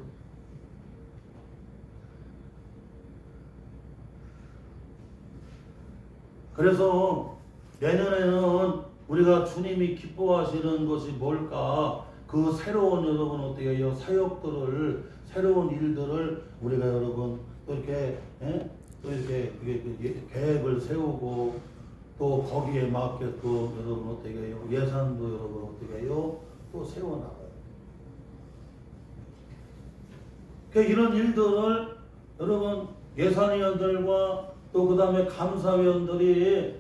[SPEAKER 1] 그래서 내년에는 우리가 주님이 기뻐하시는 것이 뭘까? 그 새로운 여러분 어떻게 해요? 사역들을 새로운 일들을 우리가 여러분 또 이렇게 또 이렇게 계획을 세우고 또 거기에 맞게 또 여러분 어떻게 해요? 예산도 여러분 어떻게 해요? 또 세워나가요. 이런 일들을 여러분 예산위원들과 또 그 다음에 감사위원들이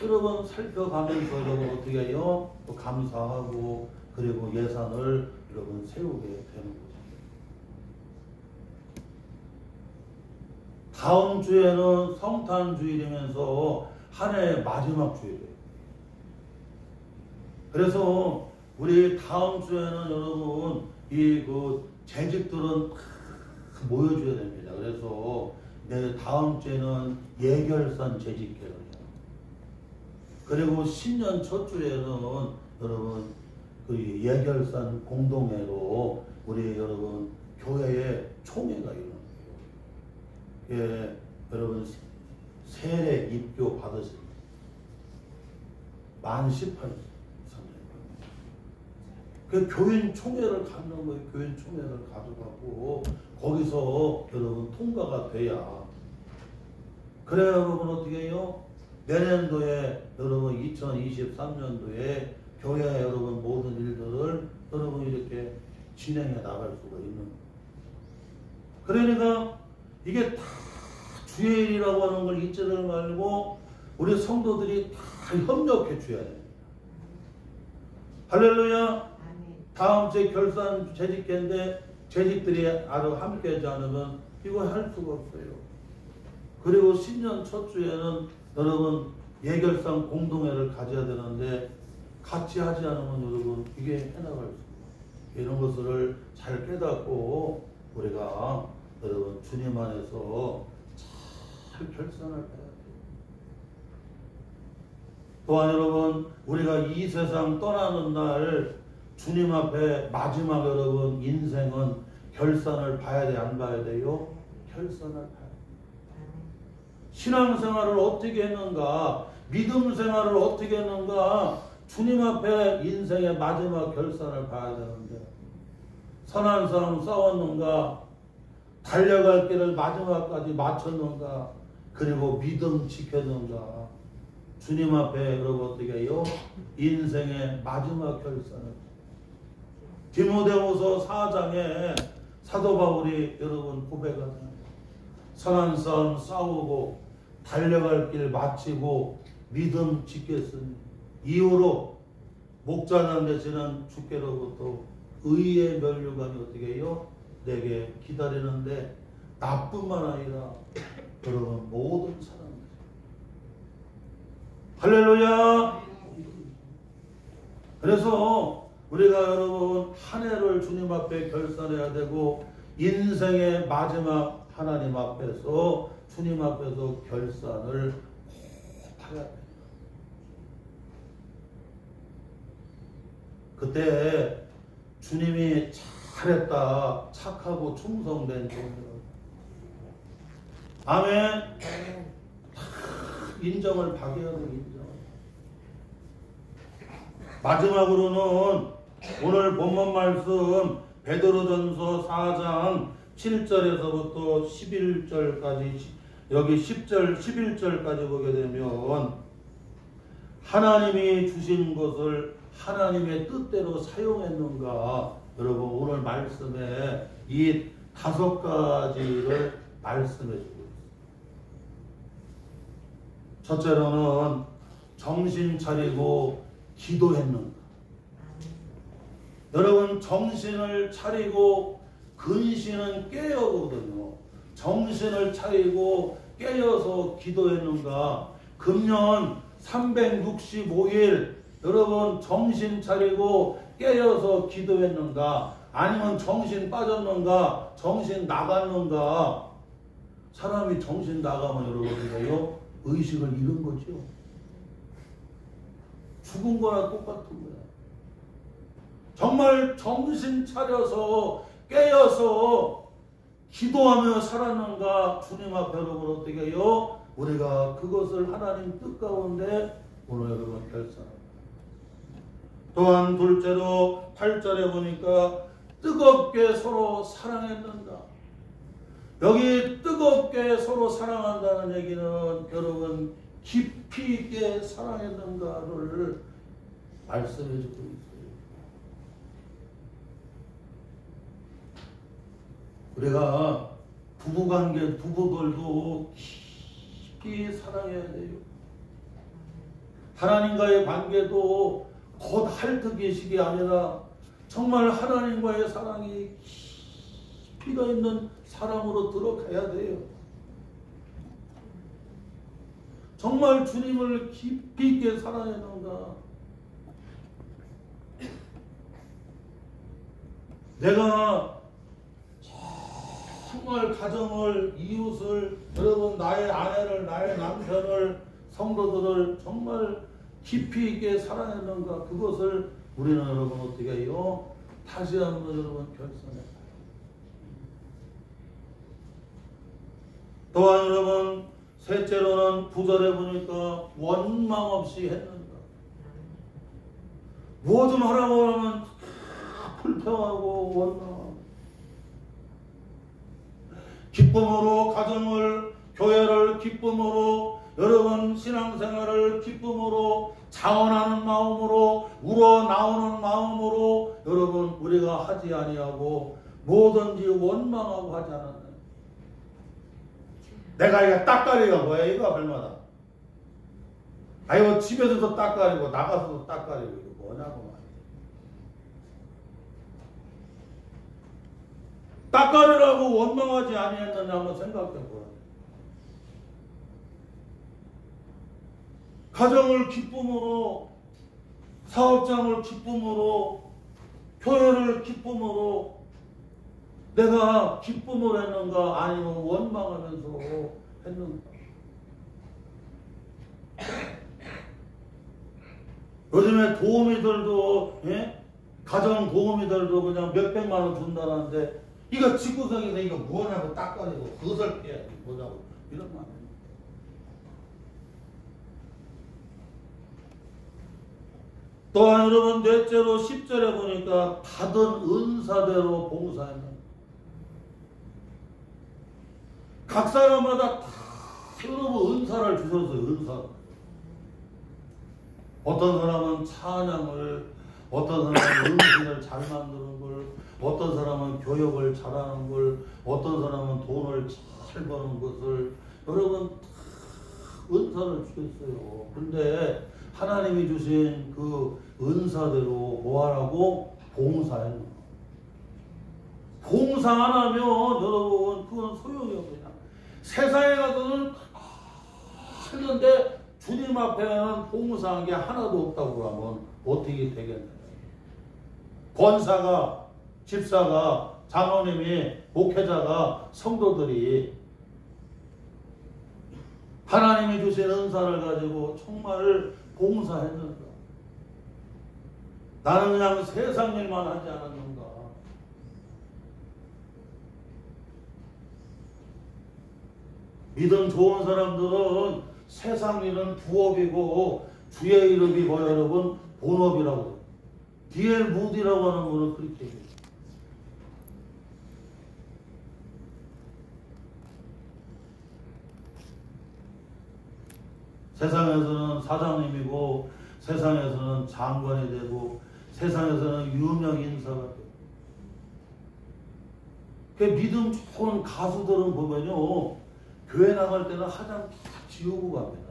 [SPEAKER 1] 여러분 살펴가면서 여러분 어떻게 해요? 또 감사하고 그리고 예산을 여러분 세우게 되는 거죠. 다음 주에는 성탄주일이면서 한 해의 마지막 주일이에요. 그래서 우리 다음 주에는 여러분 이 그 재직들은 모여줘야 됩니다. 그래서 다음 주에는 예결산 재직회를 해요. 그리고 신년 첫 주에는 여러분 그 예결산 공동회로 우리 여러분 교회에 총회가 일어나요. 예, 여러분 세례 입교 받으신 만 18세 그 교인 총회를 갖는 거예요. 교인 총회를 가져가고 거기서 여러분 통과가 돼야 그래야 여러분 어떻게 해요? 내년도에 여러분 2023년도에 교회 여러분 모든 일들을 여러분 이렇게 진행해 나갈 수가 있는 거예요. 그러니까 이게 다 주의 일이라고 하는 걸 잊지를 말고 우리 성도들이 다 협력해 줘야 됩니다. 할렐루야. 다음 주에 결산 재직회인데 재직들이 아주 함께 하지 않으면 이거 할 수가 없어요. 그리고 신년 첫 주에는 여러분 예결상 공동회를 가져야 되는데 같이 하지 않으면 여러분 이게 해나갈 수 이런 것을 잘 깨닫고 우리가 여러분 주님 안에서 잘 결산을 해야 돼요. 또한 여러분 우리가 이 세상 떠나는 날 주님 앞에 마지막 여러분 인생은 결산을 봐야 돼, 안 봐야 돼요? 결산을 봐야 돼요. 신앙생활을 어떻게 했는가, 믿음 생활을 어떻게 했는가, 주님 앞에 인생의 마지막 결산을 봐야 되는데 선한 싸움 싸웠는가, 달려갈 길을 마지막까지 마쳤는가, 그리고 믿음 지켰는가. 주님 앞에 여러분 어떻게 해요? 인생의 마지막 결산을. 디모데후서 4장에 사도 바울이 여러분 고백하잖아요. 선한 싸움 싸우고 달려갈 길 마치고 믿음 지켰으니 이후로 목자장 되시는 주께로부터 의의 면류관이 어떻게 해요? 내게 기다리는데 나뿐만 아니라 여러분 모든 사람들. 할렐루야. 그래서 우리가 여러분 한 해를 주님 앞에 결산해야 되고 인생의 마지막 하나님 앞에서 주님 앞에서 결산을 해야 돼요. 그때 주님이 잘했다 착하고 충성된 종이라고 아멘. 인정을 받아야 돼요. 인정. 마지막으로는 오늘 본문 말씀 베드로전서 4장 7절에서부터 11절까지 여기 10절 11절까지 보게 되면 하나님이 주신 것을 하나님의 뜻대로 사용했는가? 여러분 오늘 말씀에 이 5가지를 말씀해 주고 있습니다. 첫째로는 정신 차리고 기도했는가? 여러분 정신을 차리고 근신은 깨어거든요. 정신을 차리고 깨어서 기도했는가? 금년 365일 여러분 정신 차리고 깨어서 기도했는가? 아니면 정신 빠졌는가? 정신 나갔는가? 사람이 정신 나가면 여러분이요 의식을 잃은 거죠. 죽은 거나 똑같은 거야. 정말 정신 차려서 깨어서 기도하며 살았는가? 주님 앞에 여러분 어떻게 해요? 우리가 그것을 하나님 뜻 가운데 오늘 여러분 결산합니다. 또한 둘째로 8절에 보니까 뜨겁게 서로 사랑했는가? 여기 뜨겁게 서로 사랑한다는 얘기는 여러분 깊이 있게 사랑했는가를 말씀해 주고 있어요. 우리가 부부관계, 부부들도 깊이 사랑해야 돼요. 하나님과의 관계도 곧 핥기식이 아니라 정말 하나님과의 사랑이 깊이가 있는 사랑으로 들어가야 돼요. 정말 주님을 깊이 있게 사랑했는가? 내가 정말 가정을, 이웃을, 여러분 나의 아내를, 나의 남편을, 성도들을 정말 깊이 있게 사랑했는가? 그것을 우리는 여러분 어떻게 해요? 다시 한번 여러분 결산해봐요. 또한 여러분 셋째로는 9절에 보니까 원망 없이 했는가? 뭐 좀 하라고 하면 불평하고 원망하고 기쁨으로 가정을, 교회를 기쁨으로, 여러분 신앙생활을 기쁨으로, 자원하는 마음으로, 우러나오는 마음으로 여러분 우리가 하지 아니하고 뭐든지 원망하고 하지 않았나요? 내가 이거 딱가리가 뭐야 이거 별마다. 아이고 집에서도 딱가리고 나가서도 딱가리고 이거 뭐냐고 말이야. 딱가리라고 원망하지 아니했느냐 한번 생각해 보라. 가정을 기쁨으로, 사업장을 기쁨으로, 교회를 기쁨으로 내가 기쁨을 했는가 아니면 원망하면서 했는가? 요즘에 도우미들도 가정 도우미들도 그냥 몇백만 원 준다는데 이거 집구석에서 이거 뭐냐고 딱거리고 그것을 깨야지 뭐냐고 이런 말. 또한 여러분 넷째로 10절에 보니까 받은 은사대로 봉사했는. 각 사람마다 다 여러분 은사를 주셨어요. 은사. 어떤 사람은 찬양을, 어떤 사람은 음식을 잘 만드는 걸, 어떤 사람은 교육을 잘하는 걸, 어떤 사람은 돈을 잘 버는 것을 여러분 다 은사를 주셨어요. 근데 하나님이 주신 그 은사대로 뭐하라고? 봉사하는 거. 봉사 안 하면 여러분 그건 소용이 없어요. 세상에 가서는 하는데 주님 앞에는 봉사한 게 하나도 없다고 하면 어떻게 되겠나요? 권사가, 집사가, 장로님이, 목회자가, 성도들이 하나님이 주신 은사를 가지고 정말 봉사했는가? 나는 그냥 세상 일만 하지 않았는가? 믿음 좋은 사람들은 세상 일은 부업이고 주의 이름이 뭐야 여러분? 본업이라고 해요. 디엘 무디라고 하는 분은 그렇게 해요. 세상에서는 사장님이고 세상에서는 장관이 되고 세상에서는 유명 인사가 되고. 그 믿음 좋은 가수들은 보면요, 교회 나갈 때는 화장 다 지우고 갑니다.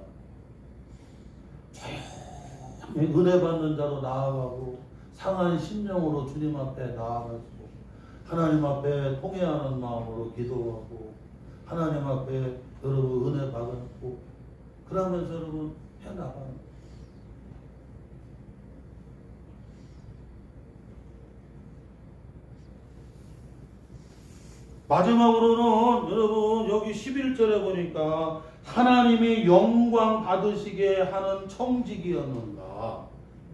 [SPEAKER 1] 조용히 은혜 받는 자로 나아가고 상한 심령으로 주님 앞에 나아가고 하나님 앞에 통회하는 마음으로 기도하고 하나님 앞에 여러분 은혜 받고 그러면서 여러분 해나가는 거예요. 마지막으로는 여러분 여기 11절에 보니까 하나님이 영광 받으시게 하는 청직이었는가.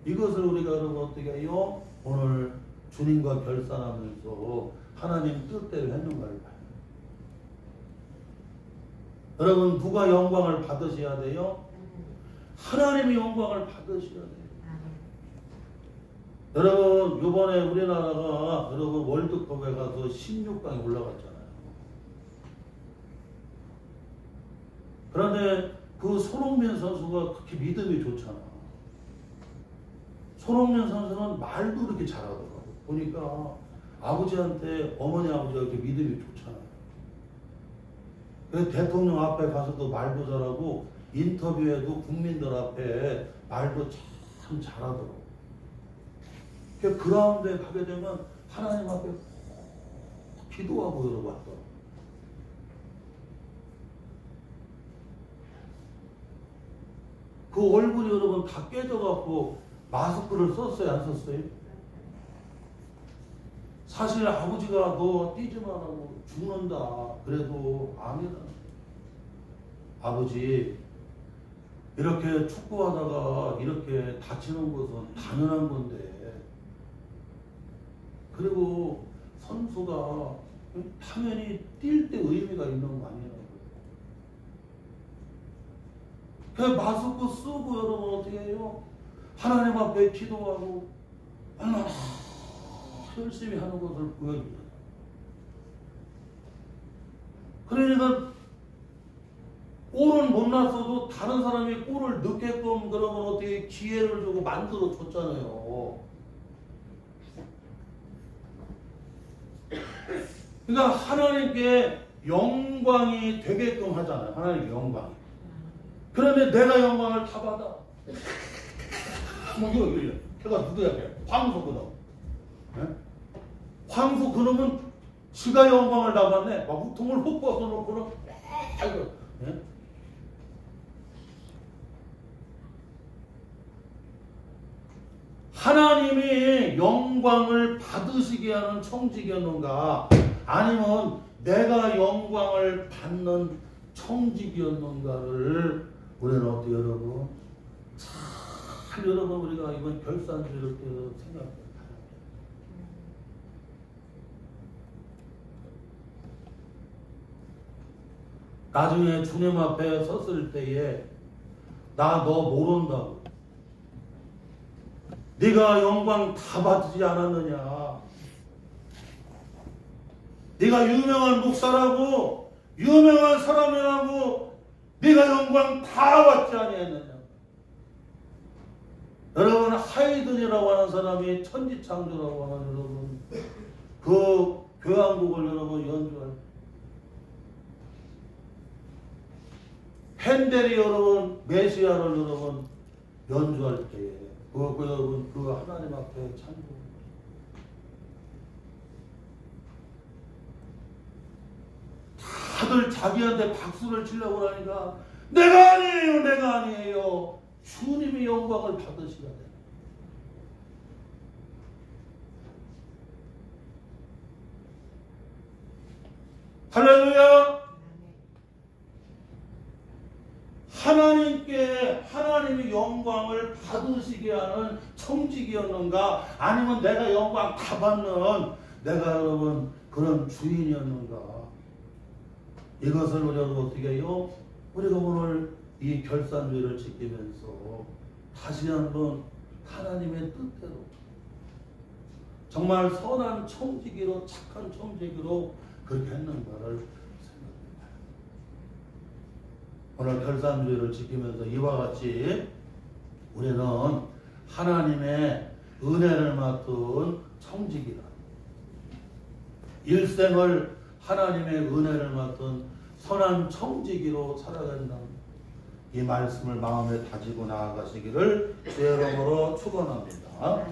[SPEAKER 1] 이것을 우리가 여러분 어떻게 해요? 오늘 주님과 결산하면서 하나님 뜻대로 했는가를 봐요. 여러분 누가 영광을 받으셔야 돼요? 하나님이 영광을 받으셔야 돼요. 여러분 이번에 우리나라가 여러분 월드컵에 가서 16강에 올라갔잖아요. 그런데 그 손흥민 선수가 그렇게 믿음이 좋잖아. 손흥민 선수는 말도 그렇게 잘하더라고. 보니까 아버지한테 어머니 아버지가 이렇게 믿음이 좋잖아요. 그래서 대통령 앞에 가서도 말도 잘하고 인터뷰에도 국민들 앞에 말도 참 잘하더라고. 그 그라운드에 가게 되면 하나님 앞에 기도하고 여러분 왔더라고. 그 얼굴이 여러분 다 깨져갖고 마스크를 썼어요, 안 썼어요? 사실 아버지가 너 뛰지만 하고 죽는다 그래도 아니다. 아버지 이렇게 축구하다가 이렇게 다치는 것은 당연한 건데 그리고 선수가 당연히 뛸 때 의미가 있는 거 아니냐고. 그 마스크 쓰고 여러분 어떻게 해요? 하나님 앞에 기도하고 얼마나 열심히 하는 것을 보여줍니다. 그러니까 골은 못 났어도 다른 사람이 골을 넣게끔 그러면 어떻게 기회를 주고 만들어 줬잖아요. 그러니까 하나님께 영광이 되게끔 하잖아요. 하나님께 영광이. 그런데 내가 영광을 다 받아. 뭐 이거 걔가 누구야? 황소 그놈. 네? 황소 그놈은 지가 영광을 다 받네. 막 우통을 훅 벗어놓고는 아이고. 네? 하나님이 영광을 받으시게 하는 청직이었는가 아니면 내가 영광을 받는 청직이었는가를 우리는 어떻게 여러분 잘 여러분 우리가 이번 결산주의를 생각해요. 나중에 주님 앞에 섰을 때에 나 너 모른다고. 네가 영광 다 받지 않았느냐. 네가 유명한 목사라고 유명한 사람이라고 네가 영광 다 받지 아니했느냐. 여러분 하이든이라고 하는 사람이 천지창조라고 하는 여러분 그 교향곡을 여러분 연주할 때 핸델이 여러분 메시아를 여러분 연주할 때에 여러분 그 하나님 앞에 찬송 다들 자기한테 박수를 치려고 하니까 내가 아니에요 내가 아니에요 주님이 영광을 받으시야 돼. 할렐루야. 하나님이 영광을 받으시게 하는 청직이었는가 아니면 내가 영광 다 받는 내가 여러분 그런 주인이었는가. 이것을 우리가 어떻게 해요? 우리가 오늘 이 결산주의를 지키면서 다시 한번 하나님의 뜻대로 정말 선한 청지기로 착한 청지기로 그렇게 했는가를 생각합니다. 오늘 결산주의를 지키면서 이와 같이 우리는 하나님의 은혜를 맡은 청직이다. 일생을 하나님의 은혜를 맡은 선한 청지기로 살아야 된다. 이 말씀을 마음에 다지고 나아가시기를 주의 이름으로 축원합니다.